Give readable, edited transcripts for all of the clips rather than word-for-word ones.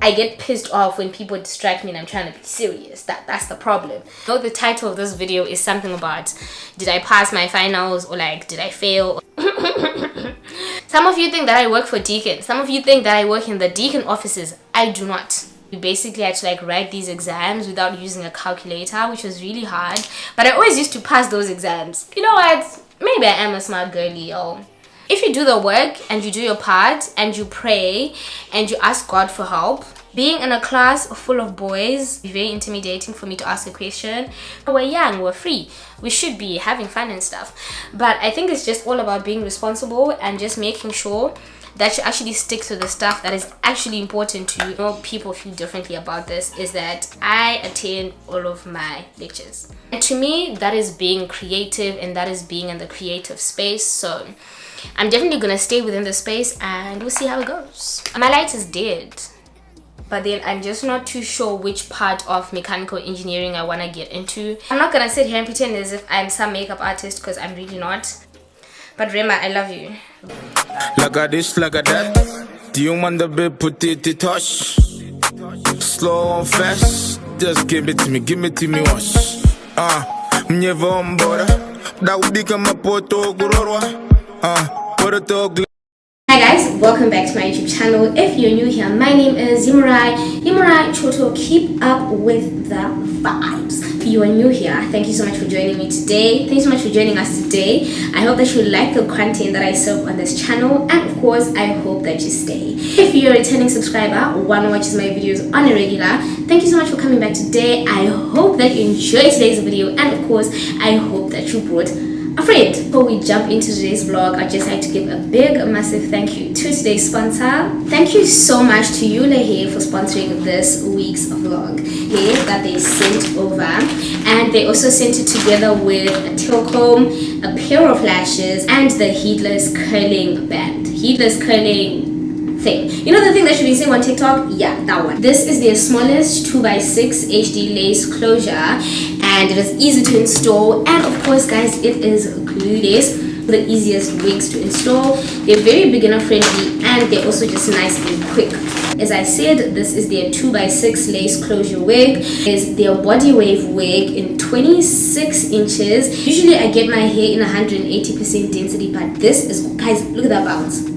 I get pissed off when people distract me and I'm trying to be serious. That's the problem. So the title of this video is something about, did I pass my finals, or like, did I fail? Some of you think that I work for Deakin. Some of you think that I work in the Deakin offices. I do not. We basically had to like write these exams without using a calculator, which was really hard. But I always used to pass those exams. You know what? Maybe I am a smart girly, yo. If you do the work and you do your part and you pray and you ask God for help, being in a class full of boys is very intimidating for me to ask a question. We're young, we're free, we should be having fun and stuff. But I think it's just all about being responsible and just making sure that you actually stick to the stuff that is actually important to you. Know, people feel differently about this is that I attend all of my lectures. And to me, that is being creative and that is being in the creative space. So I'm definitely gonna stay within the space and we'll see how it goes. My light is dead, but then I'm just not too sure which part of mechanical engineering I want to get into. I'm not gonna sit here and pretend as if I'm some makeup artist because I'm really not. But Rema, I love you. Like a this, like a that. Do you want the bit put it touch? Slow and fast, just give it to me once. Never on board. That would become a photo guru. Hi guys, welcome back to my YouTube channel. If you're new here, my name is Yimurai Choto. Keep up with the vibes. If you are new here, thank you so much for joining me today. Thank you so much for joining us today. I hope that you like the content that I serve on this channel, and of course I hope that you stay. If you're a returning subscriber, one who watches my videos on a regular, thank you so much for coming back today. I hope that you enjoyed today's video, and of course I hope that you brought a friend. Before we jump into today's vlog, I'd just like to give a big massive thank you to today's sponsor. Thank you so much to ULAHAIR for sponsoring this week's vlog. Hair that they sent over, and they also sent it together with a tail comb, a pair of lashes, and the heatless curling band. Heatless curling thing. You know the thing that you've been seeing on TikTok? Yeah, that one. This is their smallest 2x6 HD lace closure, and it is easy to install, and of course guys, it is glueless, the easiest wigs to install. They're very beginner friendly and they're also just nice and quick. As I said, this is their 2x6 lace closure wig. Is their body wave wig in 26 inches. Usually I get my hair in 180% density, but this is, guys, look at that bounce.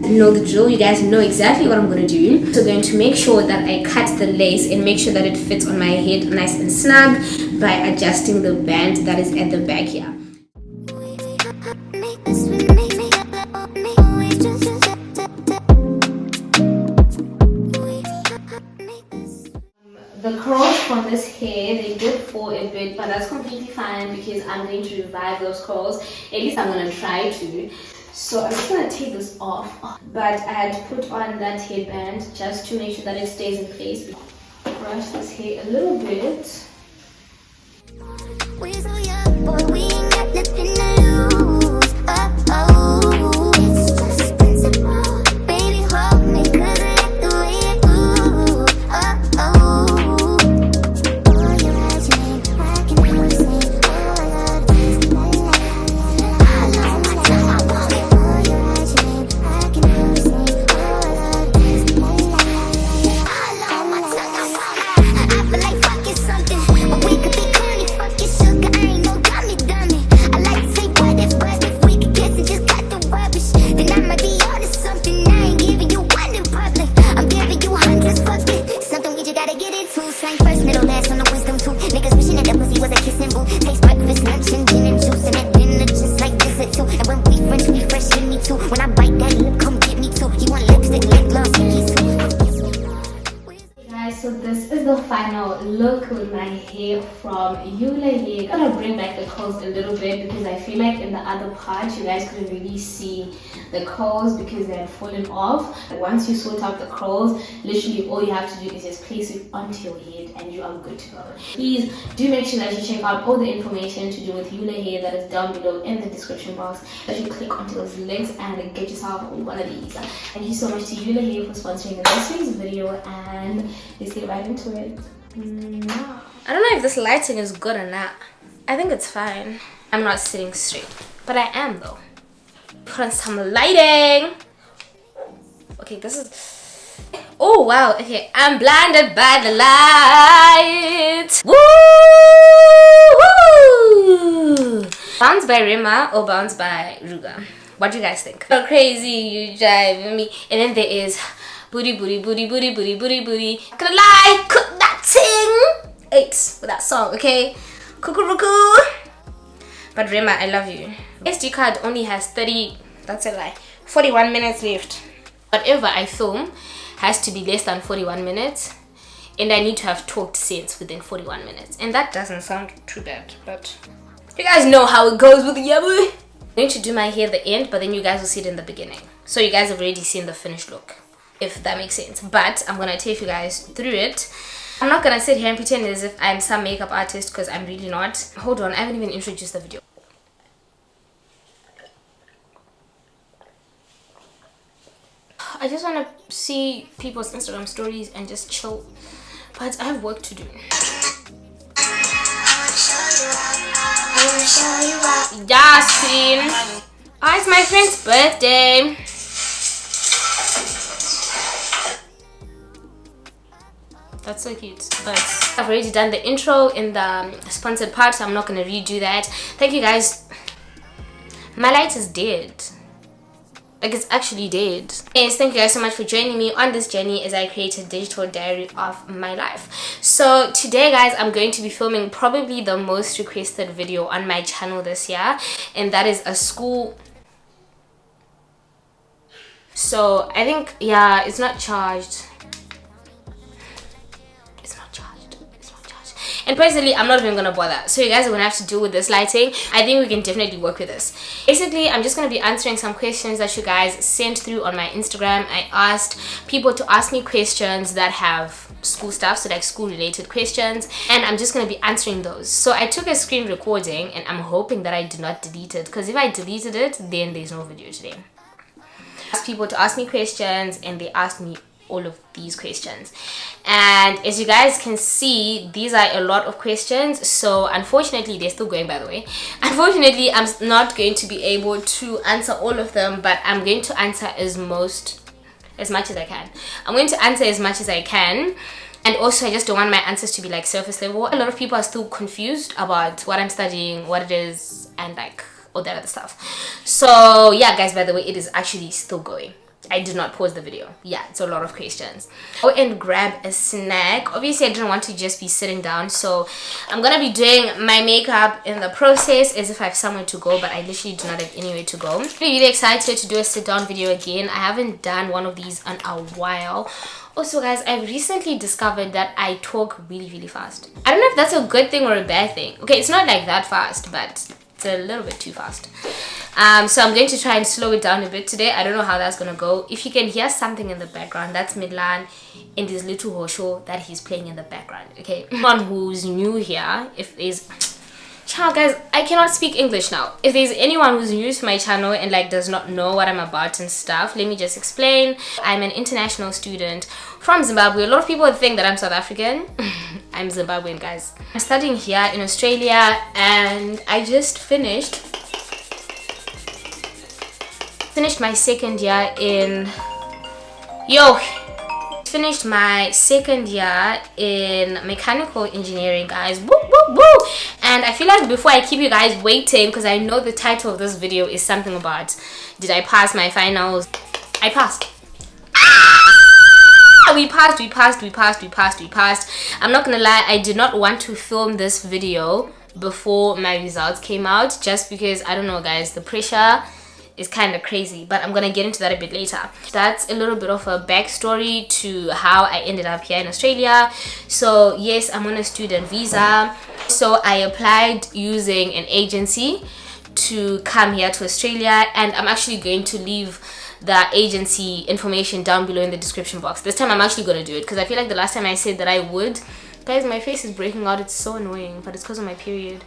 Know the drill. You guys know exactly what I'm going to do. So I'm going to make sure that I cut the lace and make sure that it fits on my head nice and snug by adjusting the band that is at the back here. The curls from this hair, they did fall a bit, but that's completely fine because I'm going to revive those curls. At least I'm going to try to. So I'm just going to take this off, but I had to put on that headband just to make sure that it stays in place. Brush this hair a little bit. We're so young, boy, we ain't got nothing to lose. It's just principle. Baby, hold me, 'cause I like the way it moves. Oh, you're imagining, I can hear you sing. So this is the final look with my hair from ULAHAIR. I'm gonna bring back the curls a little bit because I feel like in the other part you guys couldn't really see the curls because they had fallen off. Once you sort out the curls, literally all you have to do is just place it onto your head and you are good to go. Please do make sure that you check out all the information to do with ULAHAIR that is down below in the description box, that you click onto those links and get yourself one of these. Thank you so much to ULAHAIR for sponsoring this week's video, and let's get right into it. I don't know if this lighting is good or not. I think it's fine. I'm not sitting straight, but I am though. Put on some lighting. Okay, this is Oh wow, okay. I'm blinded by the light. Woo! Woo! Bounce by Rema or Bounce by Ruga? What do you guys think? So crazy, you driving me. And then there is booty, booty, booty, booty, booty, booty, booty. Gonna lie, cook that ting. 8 for that song, okay? Kukuruku. But Rema, I love you. SD card only has 30, that's a lie, 41 minutes left. Whatever I film has to be less than 41 minutes. And I need to have talked sense within 41 minutes. And that doesn't sound too bad, but you guys know how it goes with the yabu. I'm going to do my hair at the end, but then you guys will see it in the beginning. So you guys have already seen the finished look, if that makes sense. But I'm gonna take you guys through it. I'm not gonna sit here and pretend as if I'm some makeup artist, because I'm really not. Hold on, I haven't even introduced the video. I just want to see people's Instagram stories and just chill, but I have work to do. Yes, queen. Oh, it's my friend's birthday. That's so cute. But I've already done the intro in the sponsored part, so I'm not going to redo that. Thank you guys. My light is dead. Like, it's actually dead. Yes, thank you guys so much for joining me on this journey as I create a digital diary of my life. So today, guys, I'm going to be filming probably the most requested video on my channel this year, and that is a school. So I think, yeah, it's not charged. And personally, I'm not even gonna bother, so you guys are gonna have to deal with this lighting. I think we can definitely work with this. Basically, I'm just gonna be answering some questions that you guys sent through on my Instagram. I asked people to ask me questions that have school stuff, so like school related questions, and I'm just gonna be answering those. So I took a screen recording, and I'm hoping that I did not delete it, because if I deleted it, then there's no video today. I asked people to ask me questions, and they asked me all of these questions, and as you guys can see, these are a lot of questions. So unfortunately, they're still going, by the way. Unfortunately, I'm not going to be able to answer all of them, but I'm going to answer as much as I can. I'm going to answer as much as I can. And also, I just don't want my answers to be like surface level. A lot of people are still confused about what I'm studying, what it is, and like all that other stuff. So yeah, guys, by the way, it is actually still going. I did not pause the video. Yeah, it's a lot of questions. Go and grab a snack. Obviously, I didn't want to just be sitting down, so I'm gonna be doing my makeup in the process as if I have somewhere to go, but I literally do not have anywhere to go. I'm really excited to do a sit down video again. I haven't done one of these in a while. Also, guys, I've recently discovered that I talk really fast. I don't know if that's a good thing or a bad thing. Okay, it's not like that fast, but it's a little bit too fast. So I'm going to try and slow it down a bit today. I don't know how that's gonna go. If you can hear something in the background, that's Milan in this little hosho that he's playing in the background. Okay, anyone who's new here, if there's child, guys, I cannot speak English now. If there's anyone who's new to my channel and like does not know what I'm about and stuff, let me just explain. I'm an international student from Zimbabwe. A lot of people think that I'm South African. I'm Zimbabwean, guys. I'm studying here in Australia, and I just finished my second year in mechanical engineering, guys. Woo, woo, woo. And I feel like before I keep you guys waiting, because I know the title of this video is something about did I pass my finals. I passed. We passed. I'm not gonna lie, I did not want to film this video before my results came out, just because, I don't know, guys, the pressure is kind of crazy, but I'm gonna get into that a bit later. That's a little bit of a backstory to how I ended up here in Australia. So yes, I'm on a student visa, so I applied using an agency to come here to Australia, and I'm actually going to leave the agency information down below in the description box. This time I'm actually going to do it, because I feel like the last time I said that I would, guys, my face is breaking out. It's so annoying, but it's because of my period.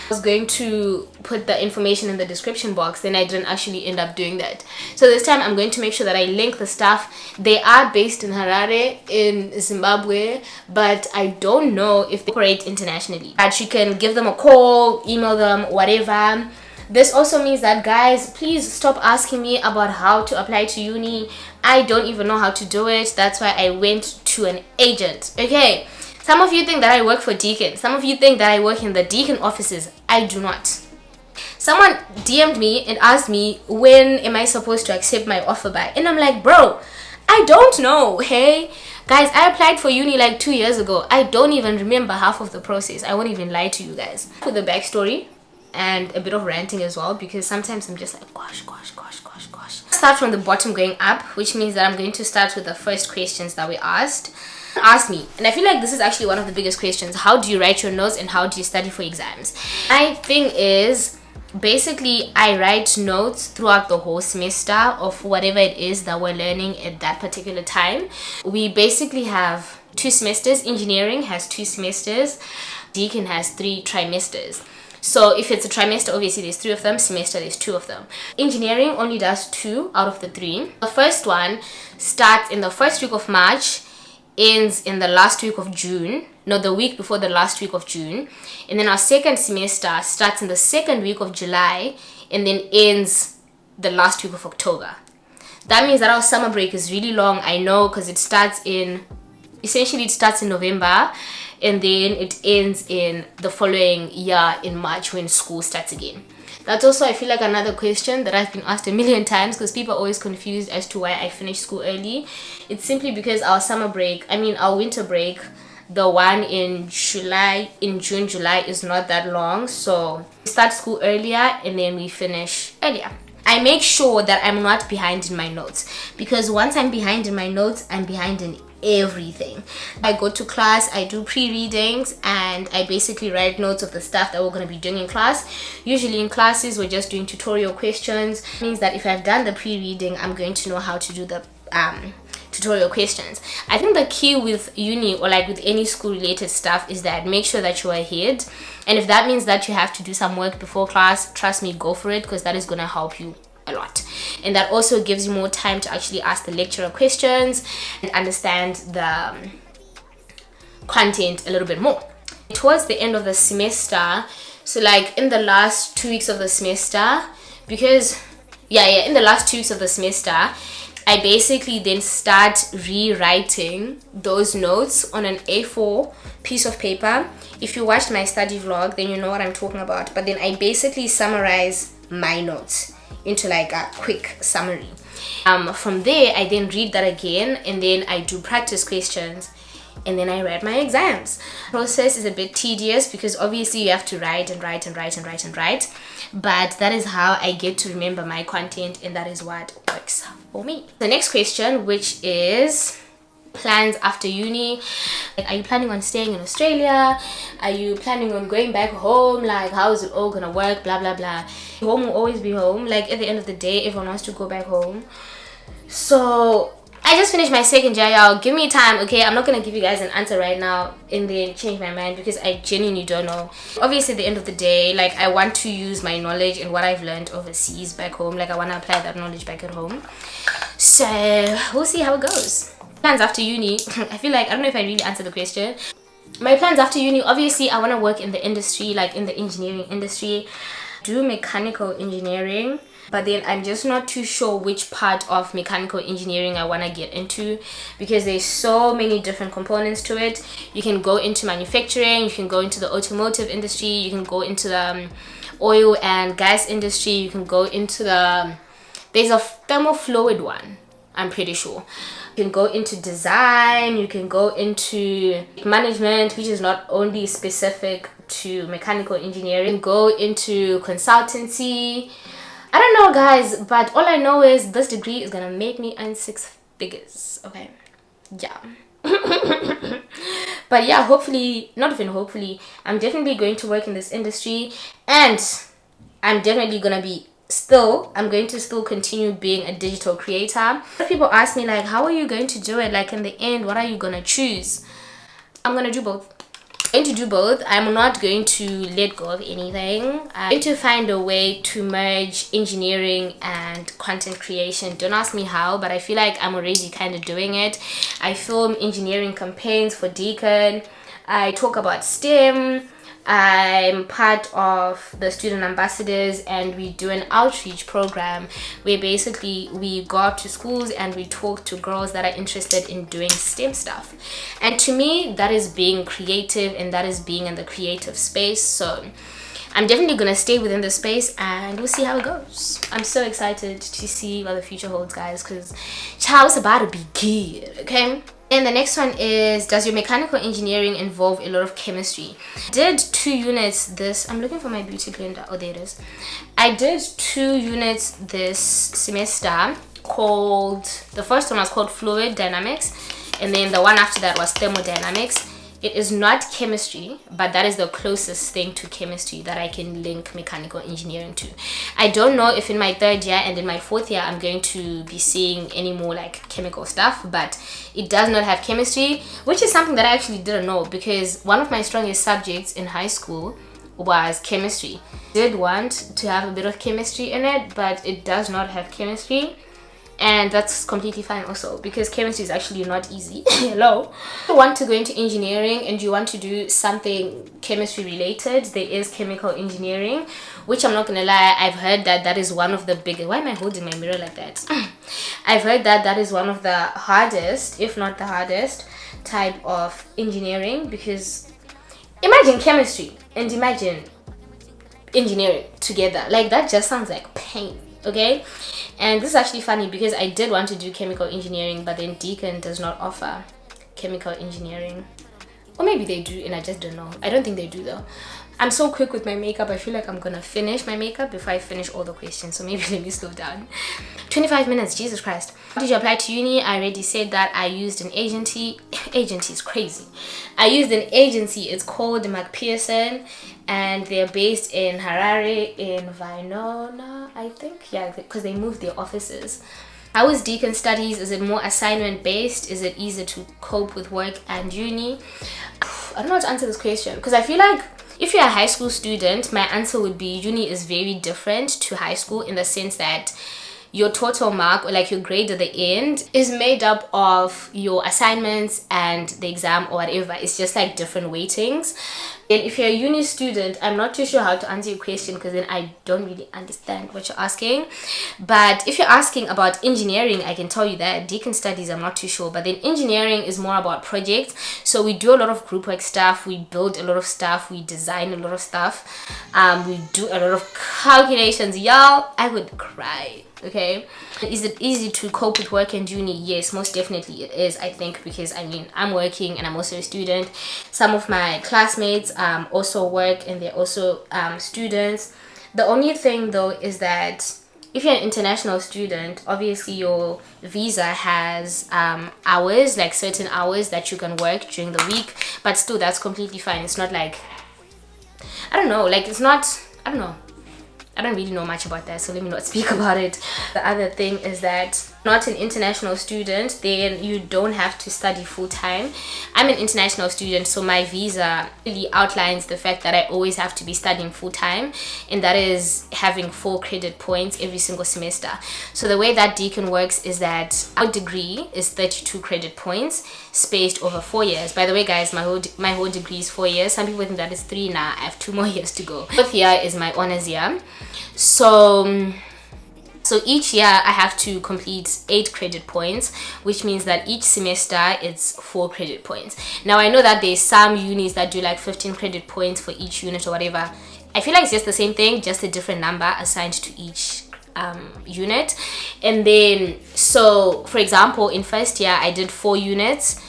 I was going to put the information in the description box, then I didn't actually end up doing that. So this time I'm going to make sure that I link the stuff. They are based in Harare in Zimbabwe, but I don't know if they operate internationally. But you can give them a call, email them, whatever. This also means that, guys, please stop asking me about how to apply to uni. I don't even know how to do it. That's why I went to an agent. Okay, some of you think that I work for Deakin. Some of you think that I work in the Deakin offices. I do not. Someone DM'd me and asked me, when am I supposed to accept my offer by? And I'm like, bro, I don't know. Hey guys, I applied for uni like 2 years ago. I don't even remember half of the process. I won't even lie to you guys. For the backstory and a bit of ranting as well, because sometimes I'm just like, gosh. Start from the bottom going up, which means that I'm going to start with the first questions that we asked me. And I feel like this is actually one of the biggest questions. How do you write your notes and how do you study for exams? My thing is, basically, I write notes throughout the whole semester of whatever it is that we're learning at that particular time. We basically have 2 semesters. Engineering has 2 semesters. Deakin has 3 trimesters. So if it's a trimester, obviously there's 3 of them. Semester, there's 2 of them. Engineering only does 2 out of the 3. The first one starts in the first week of March, ends in the last week of June. No, the week before the last week of June. And then our second semester starts in the second week of July and then ends the last week of October. That means that our summer break is really long, I know, because it starts in November and then it ends in the following year in March when school starts again. That's also, I feel like, another question that I've been asked a million times, because people are always confused as to why I finish school early. It's simply because our winter break, the one in June, July, is not that long. So we start school earlier and then we finish earlier. I make sure that I'm not behind in my notes, because once I'm behind in my notes, I'm behind in everything. I go to class, I do pre-readings, and I basically write notes of the stuff that we're going to be doing in class. Usually in classes, we're just doing tutorial questions. It means that if I've done the pre-reading, I'm going to know how to do the tutorial questions. I think the key with uni, or like with any school related stuff, is that make sure that you're ahead. And if that means that you have to do some work before class, trust me, go for it, because that is going to help you a lot. And that also gives you more time to actually ask the lecturer questions and understand the content a little bit more. Towards the end of the semester, so like in the last 2 weeks of the semester, in the last 2 weeks of the semester, I basically then start rewriting those notes on an A4 piece of paper. If you watched my study vlog, then you know what I'm talking about. But then I basically summarize my notes into like a quick summary. From there, I then read that again, and then I do practice questions, and then I write my exams. The process is a bit tedious because obviously you have to write, but that is how I get to remember my content, and that is what works for me. The next question, which is plans after uni. Like, are you planning on staying in Australia? Are you planning on going back home? Like, how is it all gonna work? Blah blah blah. Home will always be home. Like, at the end of the day, everyone wants to go back home. So I just finished my second year, y'all. Give me time, okay? I'm not gonna give you guys an answer right now and then change my mind, because I genuinely don't know. Obviously, at the end of the day, like, I want to use my knowledge and what I've learned overseas back home. Like, I want to apply that knowledge back at home. So we'll see how it goes. Plans after uni. I feel like, I don't know if I really answered the question. My plans after uni, obviously I want to work in the industry, like in the engineering industry, do mechanical engineering, but then I'm just not too sure which part of mechanical engineering I want to get into, because there's so many different components to it. You can go into manufacturing, you can go into the automotive industry, you can go into the oil and gas industry, you can go into there's a thermofluid one, I'm pretty sure. You can go into design, you can go into management, which is not only specific to mechanical engineering. Go into consultancy. I don't know, guys, but all I know is this degree is gonna make me earn 6 figures. Okay, yeah. But yeah, hopefully, not even hopefully, I'm definitely going to work in this industry, and I'm definitely gonna be I'm going to still continue being a digital creator. People ask me, like, how are you going to do it? Like, in the end, what are you gonna choose? I'm gonna do both. I'm going to do both. I'm not going to let go of anything. I'm going to find a way to merge engineering and content creation. Don't ask me how, but I feel like I'm already kind of doing it. I film engineering campaigns for Deakin. I talk about STEM. I'm part of the student ambassadors, and we do an outreach program where basically we go out to schools and we talk to girls that are interested in doing STEM stuff. And to me, that is being creative, and that is being in the creative space. So I'm definitely gonna stay within the space, and we'll see how it goes. I'm so excited to see what the future holds, guys, because child's about to be good, okay? And the next one is, does your mechanical engineering involve a lot of chemistry? I did 2 units this, I'm looking for my beauty blender, oh there it is. I did 2 units this semester called, the first one was called fluid dynamics, and then the one after that was thermodynamics. It is not chemistry, but that is the closest thing to chemistry that I can link mechanical engineering to. I don't know if in my 3rd year and in my 4th year I'm going to be seeing any more like chemical stuff, but it does not have chemistry, which is something that I actually didn't know, because one of my strongest subjects in high school was chemistry. I did want to have a bit of chemistry in it, but it does not have chemistry. And that's completely fine also, because chemistry is actually not easy. Hello. If you want to go into engineering and you want to do something chemistry related, there is chemical engineering, which I'm not gonna lie, I've heard that that is one of the biggest, why am I holding my mirror like that? I've heard that that is one of the hardest, if not the hardest, type of engineering, because imagine chemistry and imagine engineering together. Like, that just sounds like pain, okay? And this is actually funny because I did want to do chemical engineering, but then Deakin does not offer chemical engineering. Or maybe they do and I just don't know. I don't think they do though. I'm so quick with my makeup, I feel like I'm gonna finish my makeup before I finish all the questions, so maybe let me slow down. 25 minutes, Jesus Christ. How did you apply to uni? I already said that. I used an agency. Agency is crazy. I used an agency, it's called McPherson, and they're based in Harare in Vinona, I think. Yeah, because they moved their offices. How is Deakin studies? Is it more assignment based? Is it easier to cope with work and uni? I don't know how to answer this question, because I feel like if you're a high school student, my answer would be uni is very different to high school, in the sense that your total mark, or like your grade at the end, is made up of your assignments and the exam or whatever. It's just like different weightings. And if you're a uni student, I'm not too sure how to answer your question, because then I don't really understand what you're asking. But if you're asking about engineering, I can tell you that Deakin studies, I'm not too sure. But then engineering is more about projects. So we do a lot of group work stuff, we build a lot of stuff, we design a lot of stuff, we do a lot of calculations. Y'all, I would cry. Okay, is it easy to cope with work and uni? Yes, most definitely it is, I think, because I mean, I'm working and I'm also a student. Some of my classmates also work and they're also students. The only thing though is that if you're an international student, obviously your visa has hours, like certain hours that you can work during the week, but still that's completely fine. It's not like, I don't know, like it's not, I don't know, I don't really know much about that, so let me not speak about it. The other thing is that not an international student, then you don't have to study full-time. I'm an international student, so my visa really outlines the fact that I always have to be studying full-time, and that is having 4 credit points every single semester. So the way that Deakin works is that our degree is 32 credit points spaced over 4 years. By the way, guys, my whole degree is 4 years. Some people think that is 3. Now I have 2 more years to go. 4th year is my honors year. So each year I have to complete 8 credit points, which means that each semester it's 4 credit points. Now I know that there's some unis that do like 15 credit points for each unit or whatever. I feel like it's just the same thing, just a different number assigned to each unit. And then, so for example, in first year I did 4 units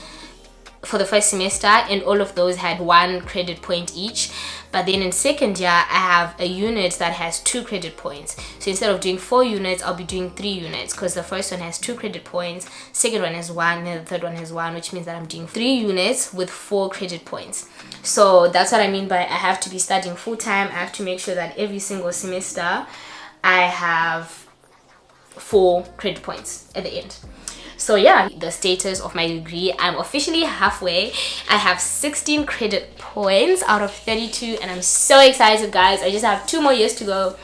for the first semester, and all of those had 1 credit point each. But then in second year I have a unit that has 2 credit points. So instead of doing 4 units, I'll be doing 3 units, because the first one has 2 credit points, second one has 1, and the third one has 1, which means that I'm doing 3 units with 4 credit points. So that's what I mean by I have to be studying full-time. I have to make sure that every single semester I have 4 credit points at the end. So yeah, the status of my degree, I'm officially halfway. I have 16 credit points out of 32, and I'm so excited, guys. I just have 2 more years to go,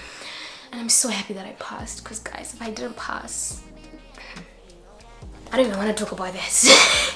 and I'm so happy that I passed, because guys, if I didn't pass, I don't even want to talk about this.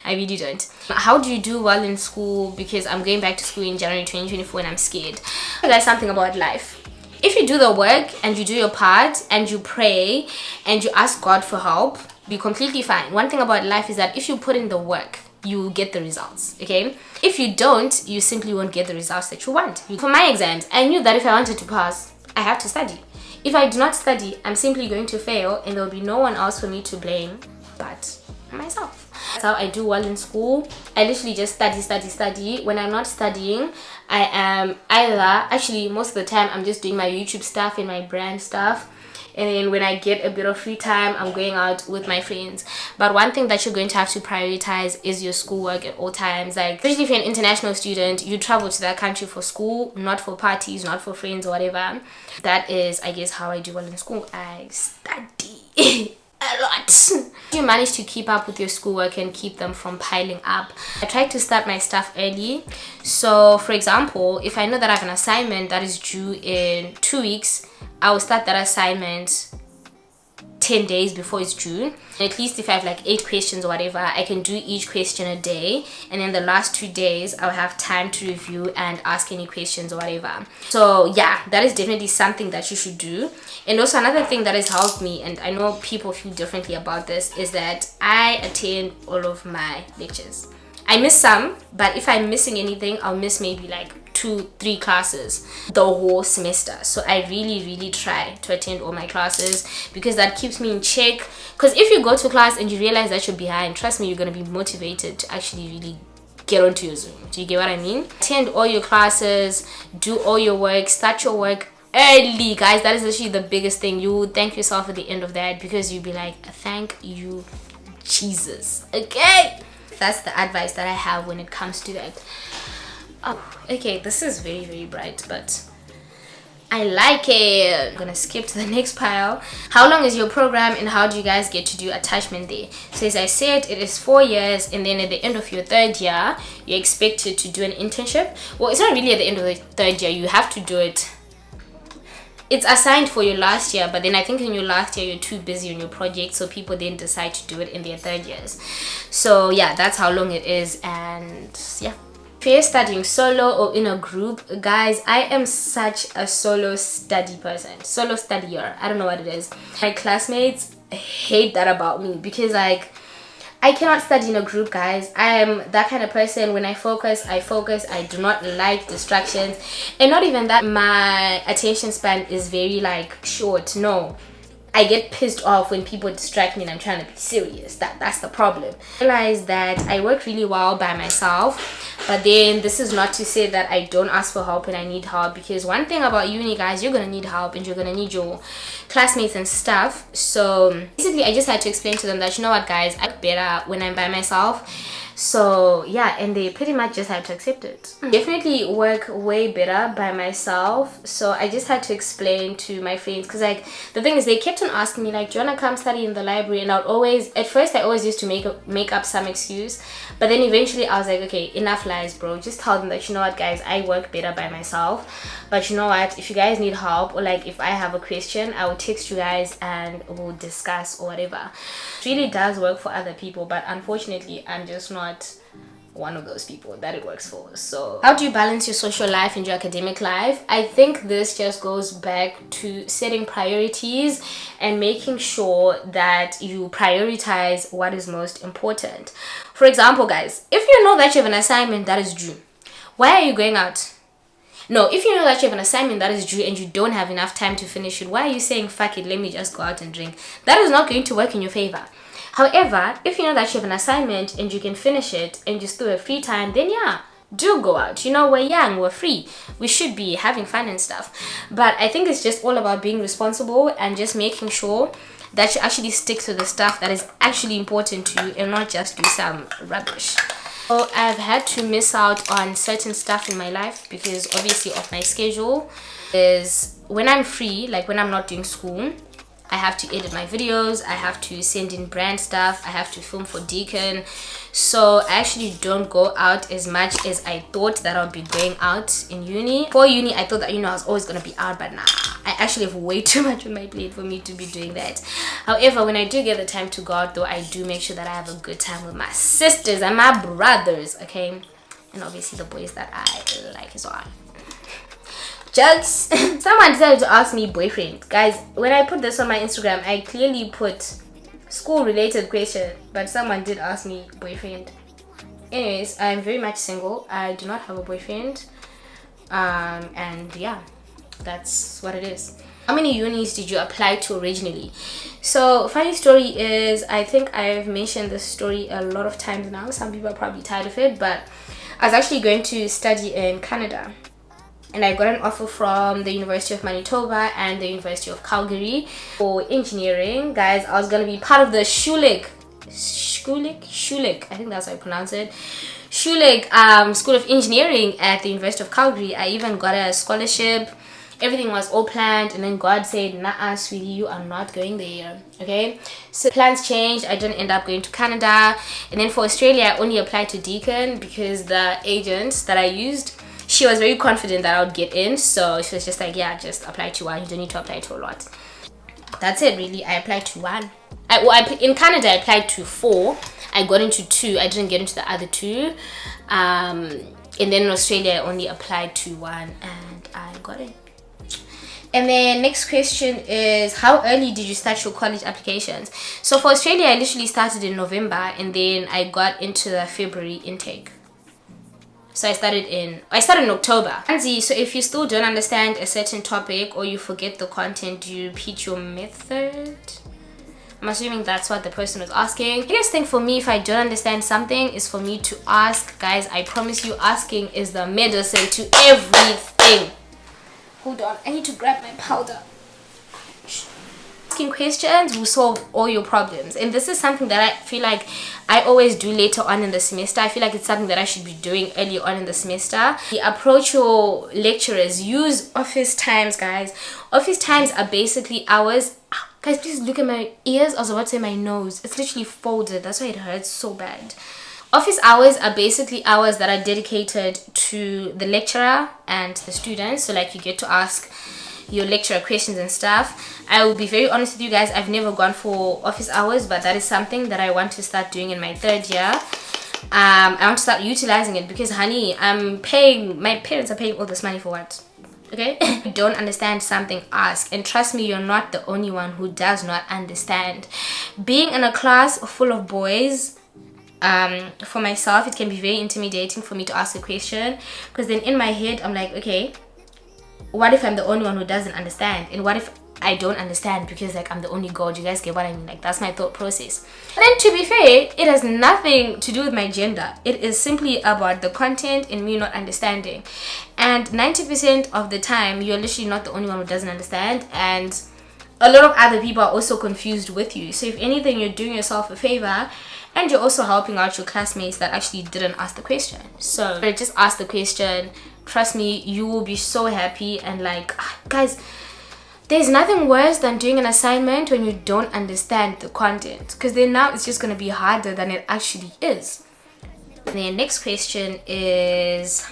I really don't. How do you do well in school? Because I'm going back to school in January 2024 and I'm scared. That's something about life. If you do the work and you do your part and you pray and you ask God for help, be completely fine. One thing about life is that if you put in the work, you get the results, okay? If you don't, you simply won't get the results that you want. For my exams, I knew that if I wanted to pass, I have to study. If I do not study, I'm simply going to fail and there will be no one else for me to blame but myself. That's how I do well in school. I literally just study. When I'm not studying, I am either, actually most of the time, I'm just doing my YouTube stuff and my brand stuff. And then when I get a bit of free time, I'm going out with my friends. But one thing that you're going to have to prioritize is your schoolwork at all times. Like, especially if you're an international student, you travel to that country for school, not for parties, not for friends or whatever. That is, I guess, how I do well in school. I study a lot. You manage to keep up with your schoolwork and keep them from piling up. I try to start my stuff early. So, for example, if I know that I have an assignment that is due in 2 weeks, I will start that assignment 10 days before it's due. At least if I have like 8 questions or whatever, I can do each question a day, and then the last 2 days I'll have time to review and ask any questions or whatever. So yeah, that is definitely something that you should do. And also another thing that has helped me, and I know people feel differently about this, is that I attend all of my lectures. I miss some, but if I'm missing anything, I'll miss maybe like 2-3 classes the whole semester. So I really try to attend all my classes because that keeps me in check. Because if you go to class and you realize that you're behind, trust me, you're going to be motivated to actually really get onto your Zoom. Do you get what I mean? Attend all your classes, do all your work, start your work early, guys. That is actually the biggest thing. You will thank yourself at the end of that because you'll be like, thank you, Jesus. Okay, that's the advice that I have when it comes to that. Oh, okay, this is very bright, but I like it. I'm gonna skip to the next pile. How long is your program and how do you guys get to do attachment there? So as I said, it is 4 years, and then at the end of your 3rd year, you're expected to do an internship. Well, it's not really at the end of the 3rd year. You have to do it. It's assigned for your last year, but then I think in your last year you're too busy on your project, so people then decide to do it in their 3rd years. So yeah, that's how long it is. And yeah, if you're studying solo or in a group, guys, I am such a solo study person, solo studier. I don't know what it is. My classmates hate that about me because like I cannot study in a group, guys. I am that kind of person. When I focus. I do not like distractions. And not even that, my attention span is very like short. No, I get pissed off when people distract me and I'm trying to be serious. That's the problem. I realize that I work really well by myself, but then this is not to say that I don't ask for help and I need help, because one thing about uni, guys, you're gonna need help and you're gonna need your classmates and stuff. So basically I just had to explain to them that, you know what, guys, I work better when I'm by myself. So yeah, and they pretty much just had to accept it. Definitely work way better by myself. So I just had to explain to my friends, because like the thing is, they kept on asking me like, do you wanna come study in the library? And I would always, at first I always used to make up some excuse, but then eventually I was like, okay, enough lies, bro. Just tell them that, you know what, guys, I work better by myself, but you know what, if you guys need help, or like if I have a question, I will text you guys and we'll discuss or whatever. It really does work for other people, but unfortunately I'm just not one of those people that it works for. So how do you balance your social life and your academic life? I think this just goes back to setting priorities and making sure that you prioritize what is most important. For example, guys, if you know that you have an assignment that is due, why are you going out? No, if you know that you have an assignment that is due and you don't have enough time to finish it, why are you saying, fuck it, let me just go out and drink? That is not going to work in your favor. However, if you know that you have an assignment and you can finish it and you still have free time, then yeah, do go out. You know, we're young, we're free, we should be having fun and stuff. But I think it's just all about being responsible and just making sure that you actually stick to the stuff that is actually important to you and not just do some rubbish. So I've had to miss out on certain stuff in my life because obviously of my schedule. Is when I'm free, like when I'm not doing school, I have to edit my videos, I have to send in brand stuff, I have to film for Deakin. So I actually don't go out as much as I thought that I'll be going out in uni. For uni, I thought that, you know, I was always gonna be out, but nah, I actually have way too much on my plate for me to be doing that. However, when I do get the time to go out though, I do make sure that I have a good time with my sisters and my brothers, okay? And obviously the boys that I like as well. Jokes. Someone decided to ask me boyfriend. Guys, when I put this on my Instagram, I clearly put school related question, but someone did ask me boyfriend. Anyways, I'm very much single. I do not have a boyfriend. And yeah, that's what it is. How many unis did you apply to originally? So funny story is, I think I've mentioned this story a lot of times now. Some people are probably tired of it, but I was actually going to study in Canada, and I got an offer from the University of Manitoba and the University of Calgary for engineering. Guys, I was going to be part of the Schulich, I think that's how I pronounce it, Schulich School of Engineering at the University of Calgary. I even got a scholarship. Everything was all planned, and then God said, nah, sweetie, you are not going there. Okay, so plans changed. I didn't end up going to Canada. And then for Australia, I only applied to Deakin because the agent that I used, she was very confident that I would get in. So she was just like, yeah, just apply to one, you don't need to apply to a lot. That's it, really. I applied to one. In Canada, I applied to 4. I got into 2. I didn't get into the other 2. And then in Australia, I only applied to 1 and I got it. And then next question is, how early did you start your college applications? So for Australia, I literally started in November, and then I got into the February intake. So I started in October. Anzi, so if you still don't understand a certain topic or you forget the content, do you repeat your method? I'm assuming that's what the person was asking. The biggest thing for me, if I don't understand something, is for me to ask. Guys, I promise you, asking is the medicine to everything. Hold on, I need to grab my powder. Asking questions will solve all your problems, and this is something that I feel like I always do later on in the semester. I feel like it's something that I should be doing early on in the semester. Approach your lecturers. Use office times, guys. Office times are basically hours. Guys, please look at my ears. I was about to say my nose. It's literally folded. That's why it hurts so bad. Office hours are basically hours that are dedicated to the lecturer and the students. So like you get to ask your lecturer questions and stuff. I will be very honest with you guys, I've never gone for office hours, but that is something that I want to start doing in my 3rd year. I want to start utilizing it because, honey, my parents are paying all this money for what? Okay? If you don't understand something, ask. And trust me, you're not the only one who does not understand. Being in a class full of boys, for myself, it can be very intimidating for me to ask a question, because then in my head I'm like, okay, what if I'm the only one who doesn't understand, and what if I don't understand because like I'm the only girl? Do you guys get what I mean? Like, that's my thought process. But then, to be fair, it has nothing to do with my gender. It is simply about the content and me not understanding. And 90% of the time, you're literally not the only one who doesn't understand, and a lot of other people are also confused with you. So if anything, you're doing yourself a favor, and you're also helping out your classmates that actually didn't ask the question. So just ask the question. Trust me, you will be so happy. And like, guys, there's nothing worse than doing an assignment when you don't understand the content, because then now it's just going to be harder than it actually is. And then next question is,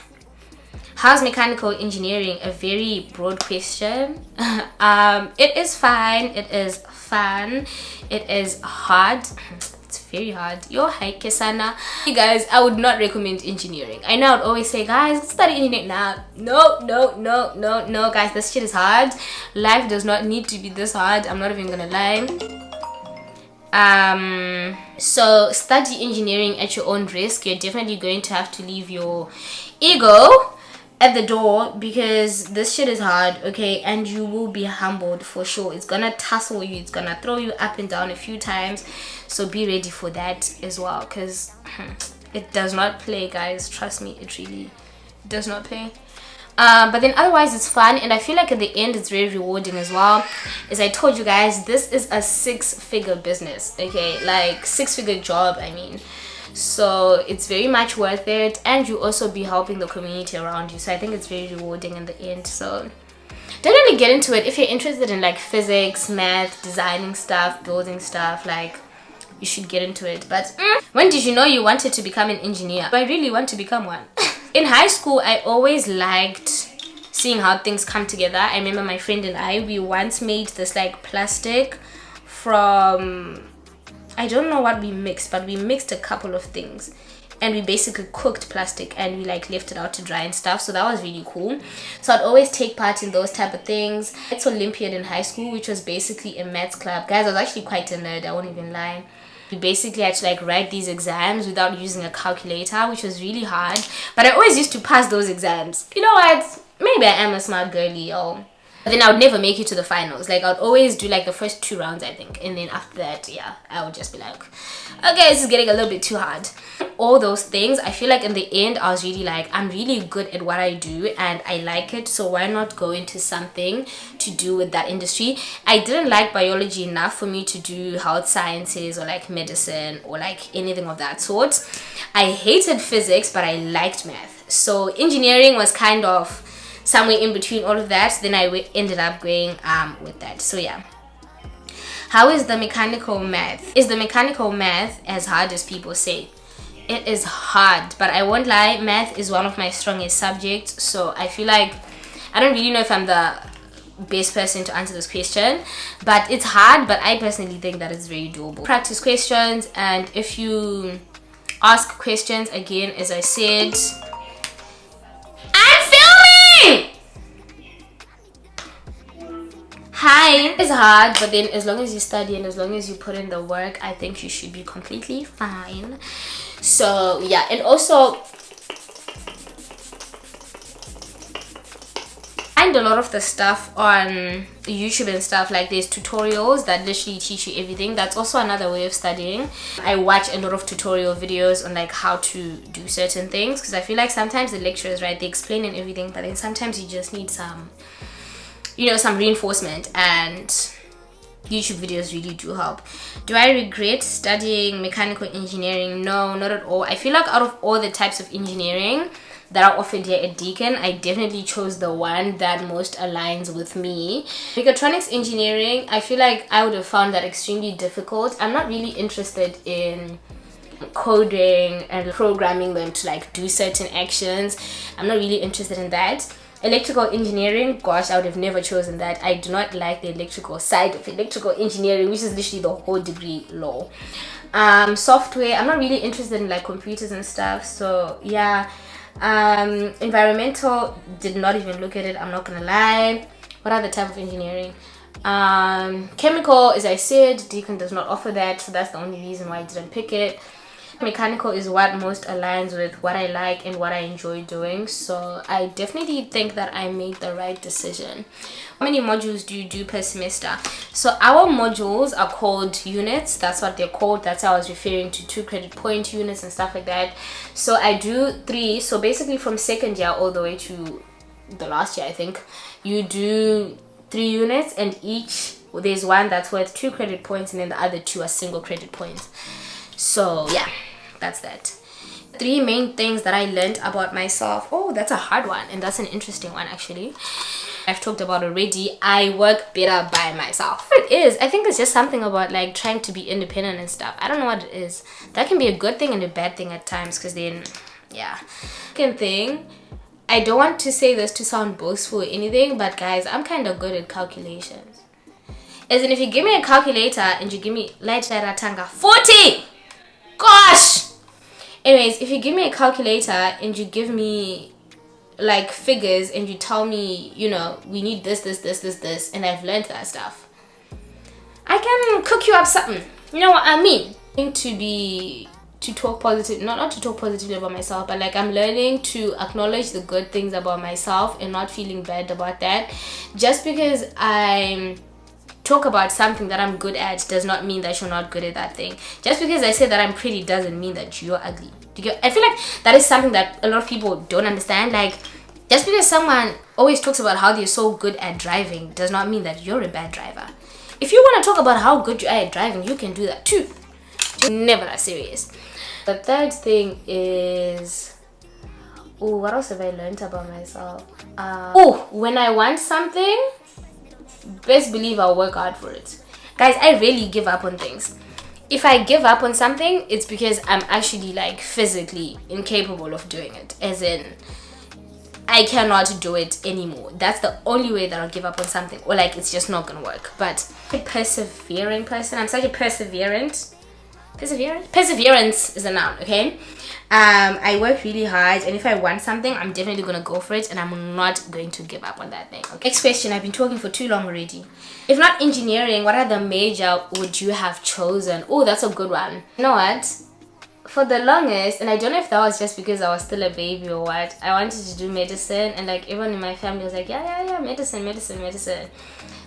how's mechanical engineering? A very broad question. It is fine, it is fun, it is hard. Very hard. Yo, hi Kesana. Hey guys, I would not recommend engineering. I know I would always say, guys, study engineering. Nah, no, guys, this shit is hard. Life does not need to be this hard. I'm not even gonna lie. So study engineering at your own risk. You're definitely going to have to leave your ego at the door, because this shit is hard, okay? And you will be humbled for sure. It's gonna tussle you, it's gonna throw you up and down a few times, so be ready for that as well, because it does not play, guys. Trust me, it really does not play. But then otherwise it's fun, and I feel like at the end it's very rewarding as well. As I told you guys, this is a 6-figure business, okay? Like 6-figure job, I mean. So it's very much worth it, and you also be helping the community around you. So I think it's very rewarding in the end. So definitely get into it if you're interested in like physics, math, designing stuff, building stuff. Like, you should get into it. But when did you know you wanted to become an engineer? I really want to become one. In high school, I always liked seeing how things come together. I remember my friend and I, we once made this like plastic from, I don't know what we mixed, but we mixed a couple of things, and we basically cooked plastic and we like left it out to dry and stuff. So that was really cool. So I'd always take part in those type of things. It's Olympiad in high school, which was basically a maths club. Guys, I was actually quite a nerd, I won't even lie. We basically had to like write these exams without using a calculator, which was really hard, but I always used to pass those exams. You know what, maybe I am a smart girly, but then I would never make it to the finals. Like, I'd always do like the first 2 rounds, I think, and then after that, yeah, I would just be like, okay, this is getting a little bit too hard. All those things, I feel like in the end I was really like, I'm really good at what I do and I like it, so why not go into something to do with that industry. I didn't like biology enough for me to do health sciences or like medicine or like anything of that sort. I hated physics, but I liked math, so engineering was kind of somewhere in between all of that. Then I ended up going with that. So yeah, how is the mechanical math? Is the mechanical math as hard as people say? It is hard, but I won't lie, math is one of my strongest subjects, so I feel like I don't really know if I'm the best person to answer this question, but it's hard, but I personally think that it's very doable. Practice questions, and if you ask questions, again, as I said, I'm filming! Hi. It's hard, but then as long as you study and as long as you put in the work, I think you should be completely fine. So yeah, and also find a lot of the stuff on YouTube and stuff, like there's tutorials that literally teach you everything. That's also another way of studying. I watch a lot of tutorial videos on like how to do certain things, because I feel like sometimes the lecturers, right, they explain and everything, but then sometimes you just need some, you know, some reinforcement, and YouTube videos really do help. Do I regret studying mechanical engineering? No, not at all. I feel like out of all the types of engineering that are offered here at Deakin, I definitely chose the one that most aligns with me. Mechatronics engineering, I feel like I would have found that extremely difficult. I'm not really interested in coding and programming them to like do certain actions. I'm not really interested in that. Electrical engineering, gosh, I would have never chosen that. I do not like the electrical side of electrical engineering, which is literally the whole degree law. Software, I'm not really interested in like computers and stuff, so yeah. Environmental, did not even look at it, I'm not gonna lie. What other type of engineering? Chemical, as I said, Deakin does not offer that, so that's the only reason why I didn't pick it. Mechanical is what most aligns with what I like and what I enjoy doing, so I definitely think that I made the right decision. How many modules do you do per semester? So our modules are called units, that's what they're called. That's how I was referring to 2 credit point units and stuff like that. So I do 3, so basically from second year all the way to the last year, I think, you do 3 units, and each, there's one that's worth 2 credit points and then the other 2 are single credit points. So yeah, that's that. 3 main things that I learned about myself. Oh, that's a hard one, and that's an interesting one actually. I've talked about already. I work better by myself. It is, I think it's just something about like trying to be independent and stuff. I don't know what it is. That can be a good thing and a bad thing at times, because then yeah. Second thing, I don't want to say this to sound boastful or anything, but guys, I'm kind of good at calculations. As in, if you give me a calculator and you give me light ratanga 40, gosh, anyways, if you give me a calculator and you give me like figures and you tell me, you know, we need this, and I've learned that stuff, I can cook you up something. You know what I mean? To talk positive, not to talk positively about myself, but like I'm learning to acknowledge the good things about myself and not feeling bad about that. Just because I talk about something that I'm good at does not mean that you're not good at that thing. Just because I say that I'm pretty doesn't mean that you're ugly. I feel like that is something that a lot of people don't understand. Like, just because someone always talks about how they're so good at driving does not mean that you're a bad driver. If you want to talk about how good you are at driving, you can do that too. Never that serious. The third thing is, oh, what else have I learned about myself? When I want something, best believe I'll work hard for it. Guys, I rarely give up on things. If I give up on something, it's because I'm actually like physically incapable of doing it. As in, I cannot do it anymore. That's the only way that I'll give up on something, or like it's just not gonna work. But a persevering person. I'm such a perseverance is a noun. Okay, I work really hard, and if I want something, I'm definitely gonna go for it, and I'm not going to give up on that thing. Okay. Next question. I've been talking for too long already. If not engineering, what other major would you have chosen? Oh, that's a good one. You know what? For the longest, and I don't know if that was just because I was still a baby or what, I wanted to do medicine, and like everyone in my family was like, yeah, medicine.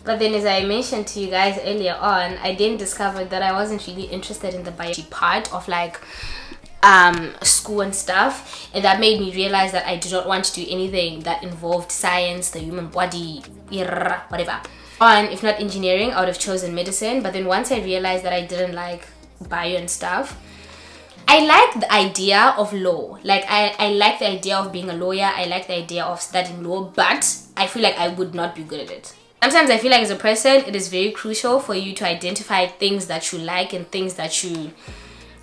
But then, as I mentioned to you guys earlier on, I then discovered that I wasn't really interested in the biology part of like school and stuff, and that made me realize that I did not want to do anything that involved science, the human body, whatever. If not engineering, I would have chosen medicine. But then once I realized that I didn't like bio and stuff, I like the idea of law. Like I like the idea of being a lawyer. I like the idea of studying law, but I feel like I would not be good at it. Sometimes I feel like as a person, it is very crucial for you to identify things that you like and things that you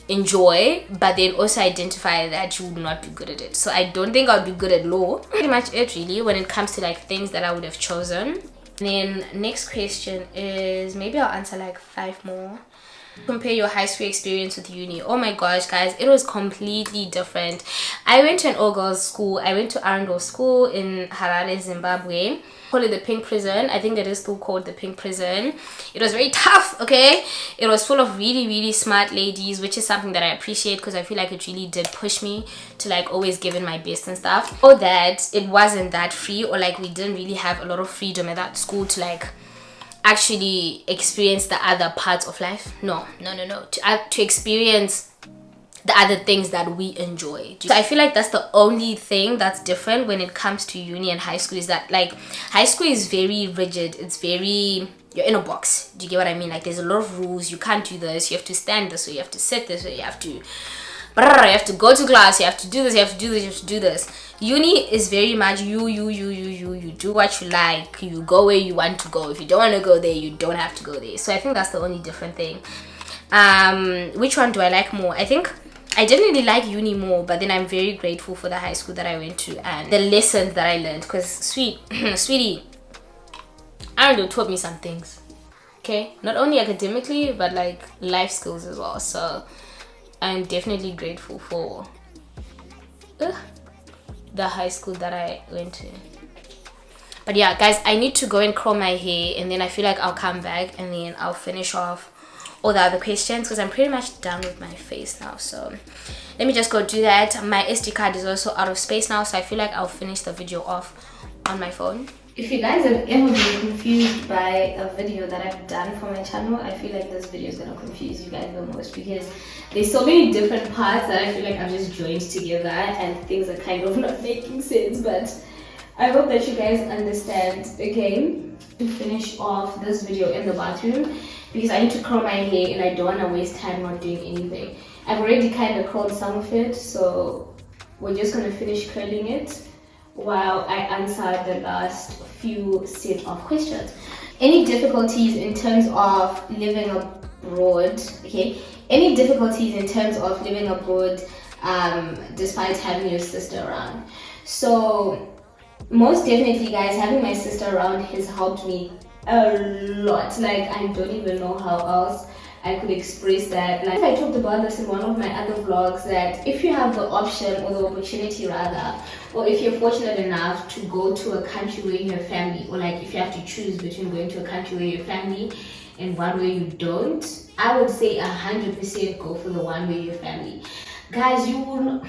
enjoy, but then also identify that you would not be good at it. So I don't think I would be good at law. Pretty much it really when it comes to like things that I would have chosen. And then next question is, maybe I'll answer like 5 more. Compare your high school experience with uni. Oh my gosh, guys, it was completely different. I went to an all-girls school. I went to Arundel School in Harare, Zimbabwe. Call it the Pink Prison. I think it is still called the Pink Prison. It was very tough, okay? It was full of really, really smart ladies, which is something that I appreciate because I feel like it really did push me to like always give in my best and stuff. Or that it wasn't that free, or like we didn't really have a lot of freedom at that school to like actually experience the other parts of life. No, to experience the other things that we enjoy. So I feel like that's the only thing that's different when it comes to uni and high school, is that like high school is very rigid. It's very, you're in a box. Do you get what I mean? Like there's a lot of rules. You can't do this, you have to stand this way, you have to sit this way, you have to go to class, you have to do this, you have to do this, you have to do this. Uni is very much you do what you like, you go where you want to go. If you don't want to go there, you don't have to go there. So I think that's the only different thing. Which one do I like more? I think I definitely like uni more, but then I'm very grateful for the high school that I went to and the lessons that I learned, because sweetie, Arundel taught me some things, okay? Not only academically, but like life skills as well. So I'm definitely grateful for the high school that I went to. But yeah, guys, I need to go and curl my hair, and then I feel like I'll come back and then I'll finish off all the other questions, because I'm pretty much done with my face now. So let me just go do that. My SD card is also out of space now, so I feel like I'll finish the video off on my phone. If you guys have ever been confused by a video that I've done for my channel, I feel like this video is gonna confuse you guys the most, because there's so many different parts that I feel like I've just joined together and things are kind of not making sense. But I hope that you guys understand. Okay, to finish off this video in the bathroom, because I need to curl my hair and I don't want to waste time not doing anything. I've already kind of curled some of it, so we're just going to finish curling it while I answer the last few set of questions. Any difficulties in terms of living abroad? Okay, any difficulties in terms of living abroad despite having your sister around? So most definitely, guys, having my sister around has helped me a lot. Like I don't even know how else I could express that. Like I talked about this in one of my other vlogs, that if you have the option, or the opportunity rather, or if you're fortunate enough to go to a country where you have family, or like if you have to choose between going to a country where you have family and one where you don't, I would say 100% go for the one where you have family. Guys, you will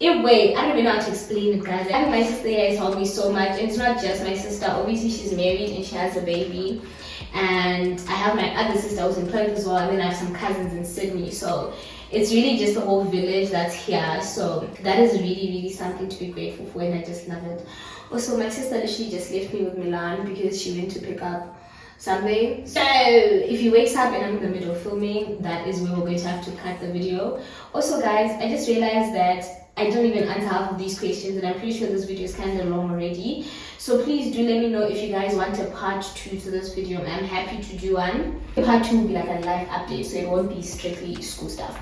anyway, I don't even know how to explain it, guys. I think my sister here has helped me so much. And it's not just my sister. Obviously, she's married and she has a baby. And I have my other sister who's in Perth as well. And then I have some cousins in Sydney. So it's really just the whole village that's here. So that is really, really something to be grateful for. And I just love it. Also, my sister literally just left me with Milan because she went to pick up something. So if he wakes up and I'm in the middle of filming, that is where we're going to have to cut the video. Also, guys, I just realized that I don't even answer half of these questions, and I'm pretty sure this video is kind of long already. So please do let me know if you guys want a part 2 to this video. I'm happy to do one. Part 2 will be like a live update, so it won't be strictly school stuff.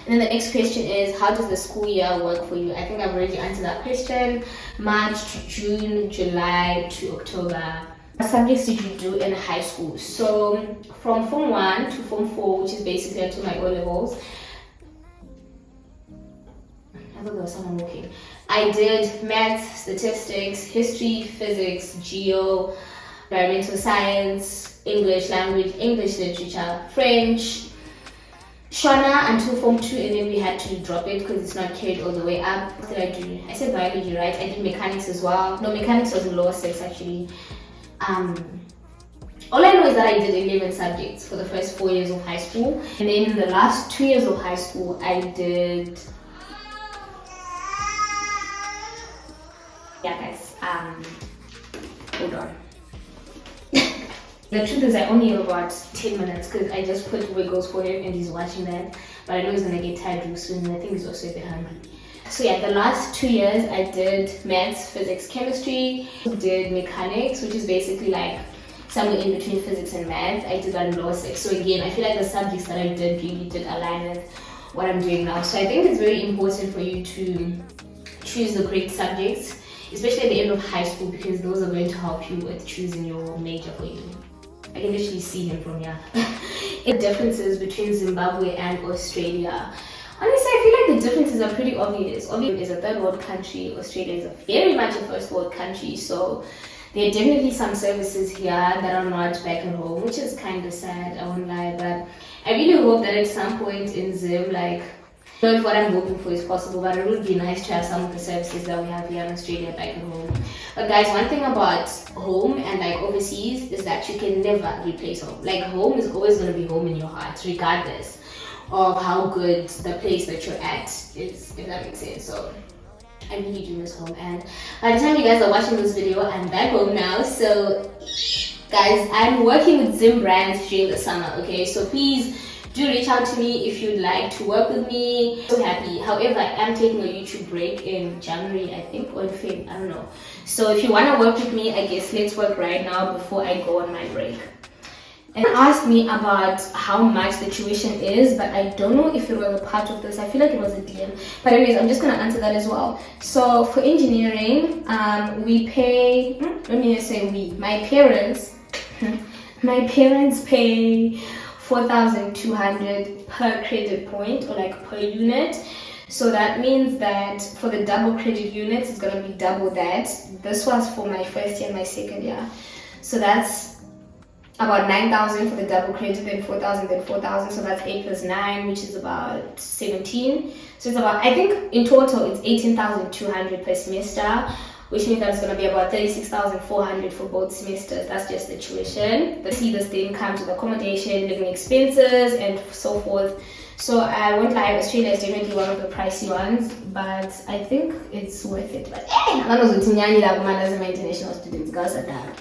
And then the next question is, how does the school year work for you? I think I've already answered that question. March to June, July to October. What subjects did you do in high school? So from Form 1 to Form 4, which is basically until my O-levels, I thought there was someone walking. I did maths, statistics, history, physics, geo, environmental science, English language, English literature, French, Shona until Form 2, and then we had to drop it because it's not carried all the way up. What did I do? I said biology, right? I did mechanics as well. No, mechanics was in lower 6 actually. All I know is that I did 11 subjects for the first 4 years of high school, and then in the last 2 years of high school I did, yeah guys, hold on. The truth is I only have about 10 minutes because I just put Wiggles for him and he's watching that, but I know he's gonna get tired real soon, and I think he's also a bit hungry. So yeah, the last 2 years I did maths, physics, chemistry, did mechanics, which is basically like somewhere in between physics and math. I did that in lower 6. So again, I feel like the subjects that I did really did align with what I'm doing now. So I think it's very important for you to choose the correct subjects, especially at the end of high school, because those are going to help you with choosing your major for you. I can literally see him from here. The differences between Zimbabwe and Australia. Honestly, I feel like the differences are pretty obvious. Obviously, it's a third world country. Australia is very much a first world country. So there are definitely some services here that are not back at home, which is kind of sad, I won't lie. But I really hope that at some point in Zim, like, I don't know if what I'm hoping for is possible, but it would be nice to have some of the services that we have here in Australia back at home. But guys, one thing about home and like overseas is that you can never replace home. Like, home is always going to be home in your heart, regardless of how good the place that you're at is, if that makes sense. So I really do miss home, and by the time you guys are watching this video, I'm back home now. So guys, I'm working with Zim brands during the summer, okay? So please do reach out to me if you'd like to work with me. So happy. However, I am taking a YouTube break in January, I think, or in February, I don't know. So if you want to work with me, I guess let's work right now before I go on my break. And asked me about how much the tuition is, but I don't know if it was a part of this. I feel like it was a DM. But anyways, I'm just going to answer that as well. So for engineering, we pay, let me just say we, my parents pay 4,200 per credit point, or like per unit. So that means that for the double credit units, it's going to be double that. This was for my first year and my second year. So that's about 9,000 for the double credit, then 4,000, then 4,000. So that's 8 plus 9, which is about 17. So it's about, I think in total it's 18,200 per semester, which means that it's going to be about 36,400 for both semesters. That's just the tuition. See, this didn't come to the accommodation, living expenses, and so forth. So I won't lie, Australia is definitely one of the pricey ones, but I think it's worth it. But as my international students, guys are down.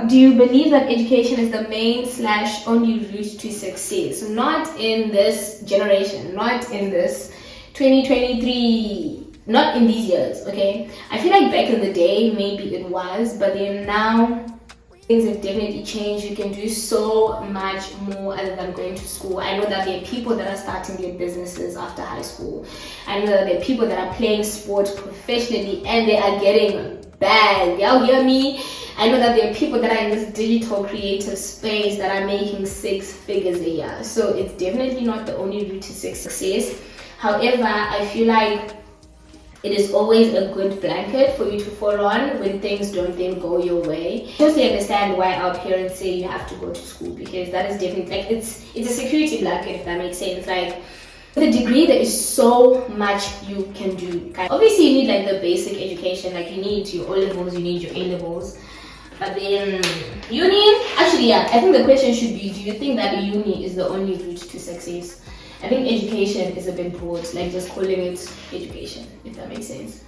Do you believe that education is the main / only route to success? Not in this generation, not in this 2023, not in these years, okay? I feel like back in the day, maybe it was, but then now things have definitely changed. You can do so much more other than going to school. I know that there are people that are starting their businesses after high school. I know that there are people that are playing sports professionally and they are getting bad. Y'all hear me? I know that there are people that are in this digital creative space that are making 6 figures a year. So it's definitely not the only route to success. However, I feel like it is always a good blanket for you to fall on when things don't then go your way. I totally understand why our parents say you have to go to school, because that is definitely like it's a security blanket, if that makes sense. Like with a degree, there is so much you can do. Obviously, you need like the basic education, like you need your O-levels, you need your A-levels. But then uni, actually, yeah, I think the question should be, do you think that uni is the only route to success? I think education is a bit broad, like just calling it education, if that makes sense.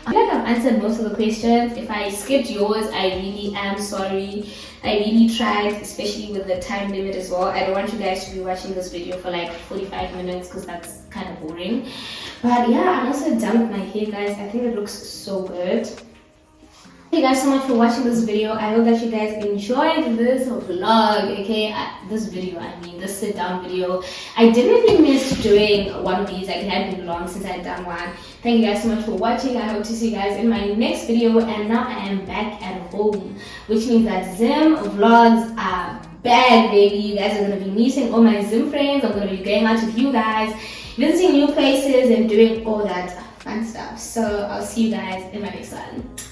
I feel like I've answered most of the questions. If I skipped yours, I really am sorry. I really tried, especially with the time limit as well. I don't want you guys to be watching this video for like 45 minutes because that's kind of boring. But yeah, I'm also done with my hair, guys. I think it looks so good. Thank you guys so much for watching this video. I hope that you guys enjoyed this vlog, okay? This sit down video. I did really miss doing one of these. Like, it had been long since I had done one. Thank you guys so much for watching. I hope to see you guys in my next video. And now I am back at home, which means that Zim vlogs are back, baby. You guys are going to be meeting all my Zim friends. I'm going to be going out with you guys, visiting new places and doing all that fun stuff. So I'll see you guys in my next one.